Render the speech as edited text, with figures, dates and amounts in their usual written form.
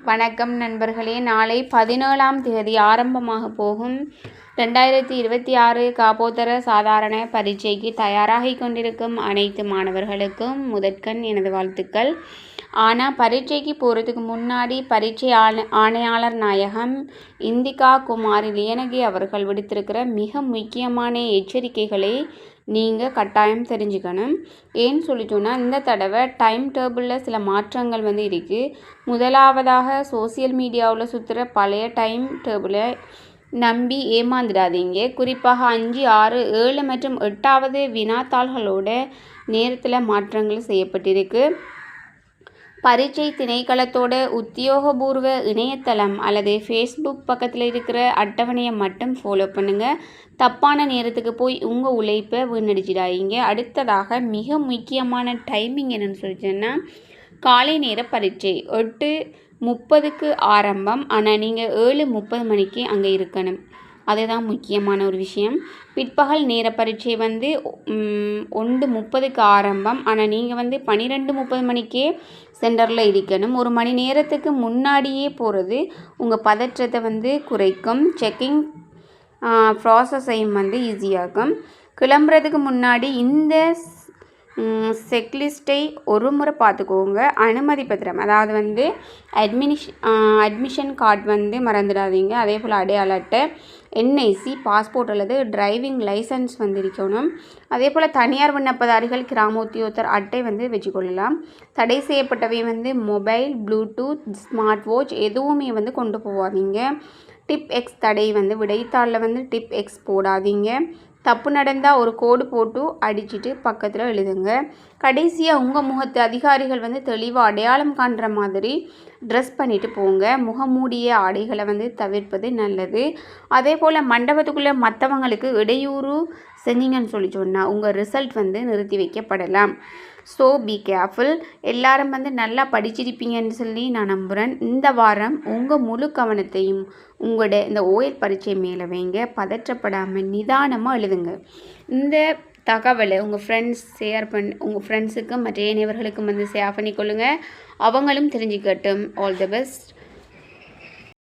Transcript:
வணக்கம் நண்பர்களே. நாளை 17ஆம் தேதி ஆரம்பமாக போகும் 2026 காப்போத்தர சாதாரண பரீட்சைக்கு தயாராகிக் கொண்டிருக்கும் அனைத்து மாணவர்களுக்கும் முதற்கண் எனது வாழ்த்துக்கள். ஆனால் பரீட்சைக்கு போகிறதுக்கு முன்னாடி பரீட்சை ஆணையாளர் நாயகம் இந்திகா குமாரி லியனகி அவர்கள் விடுத்திருக்கிற மிக முக்கியமான எச்சரிக்கைகளை நீங்கள் கட்டாயம் தெரிஞ்சுக்கணும். ஏன்னு சொல்லி சொன்னால், இந்த தடவை டைம் டேபிளில் சில மாற்றங்கள் இருக்குது. முதலாவதாக சோசியல் மீடியாவில் சுற்றுற பழைய டைம் டேபிளை நம்பி ஏமாந்துடாதீங்க. குறிப்பாக 5, 6, 7 மற்றும் 8வது வினாத்தாள்களோட நேரத்தில் மாற்றங்கள் செய்யப்பட்டிருக்கு. பரீட்சை திணைக்களத்தோட உத்தியோகபூர்வ இணையதளம் அல்லது ஃபேஸ்புக் பக்கத்தில் இருக்கிற அட்டவணையை மட்டும் ஃபாலோ பண்ணுங்கள். தப்பான நேரத்துக்கு போய் உங்கள் உழைப்பை வீணடிச்சிடாதீங்க. அடுத்ததாக மிக முக்கியமான டைமிங் என்னென்னு சொல்லிட்டேன்னா, காலை நேர பரீட்சை 8:30க்கு ஆரம்பம். ஆனால் நீங்கள் 7:30 மணிக்கு அங்கே இருக்கணும். அதுதான் முக்கியமான ஒரு விஷயம். பிற்பகல் நேர பரீட்சை 1:30க்கு ஆரம்பம். ஆனால் நீங்கள் 12:30 மணிக்கே சென்டரில் இருக்கணும். ஒரு மணி நேரத்துக்கு முன்னாடியே போகிறது உங்கள் பதற்றத்தை குறைக்கும். செக்கிங் ப்ராசஸையும் ஈஸியாகும். கிளம்புறதுக்கு முன்னாடி இந்த செக்லிஸ்ட்டை ஒரு முறை பார்த்துக்கோங்க. அனுமதி பத்திரம், அதாவது அட்மிஷன் கார்டு மறந்துடாதீங்க. அதே போல் அடையாள அட்டை, என்ஐசி, பாஸ்போர்ட் அல்லது டிரைவிங் லைசன்ஸ் இருக்கணும். அதே போல் தனியார் விண்ணப்பதாரிகள் கிராம உத்தியோகத்தர் அட்டை வச்சுக்கொள்ளலாம். தடை செய்யப்பட்டவை மொபைல், ப்ளூடூத், ஸ்மார்ட் வாட்ச் எதுவுமே கொண்டு போகாதீங்க. டிப் எக்ஸ் தடை விடைத்தாளில் டிப் எக்ஸ் போடாதீங்க. தப்பு நடந்தால் ஒரு கோடு போட்டு அடிச்சுட்டு பக்கத்தில் எழுதுங்க. கடைசியாக உங்கள் முகத்தை அதிகாரிகள் தெளிவாக அடையாளம் காண்ற மாதிரி ட்ரெஸ் பண்ணிவிட்டு போங்க. முகமூடிய ஆடைகளை தவிர்ப்பது நல்லது. அதே போல் மண்டபத்துக்குள்ளே மற்றவங்களுக்கு இடையூறு செஞ்சீங்கன்னு சொன்னால் உங்கள் ரிசல்ட் நிறுத்தி வைக்கப்படலாம். So be careful. எல்லாரும் நல்லா படிச்சிருப்பீங்கன்னு சொல்லி நான் நம்புகிறேன். இந்த வாரம் உங்கள் முழு கவனத்தையும் உங்களோட இந்த ஓஎல் பரீட்சை மேலே வைங்க. பதற்றப்படாமல் நிதானமாக எழுதுங்க. இந்த தகவலை உங்கள் ஃப்ரெண்ட்ஸுக்கும் மற்ற ஏனையவர்களுக்கும் ஷேர் பண்ணிக்கொள்ளுங்கள். அவங்களும் தெரிஞ்சுக்கட்டும். All the best.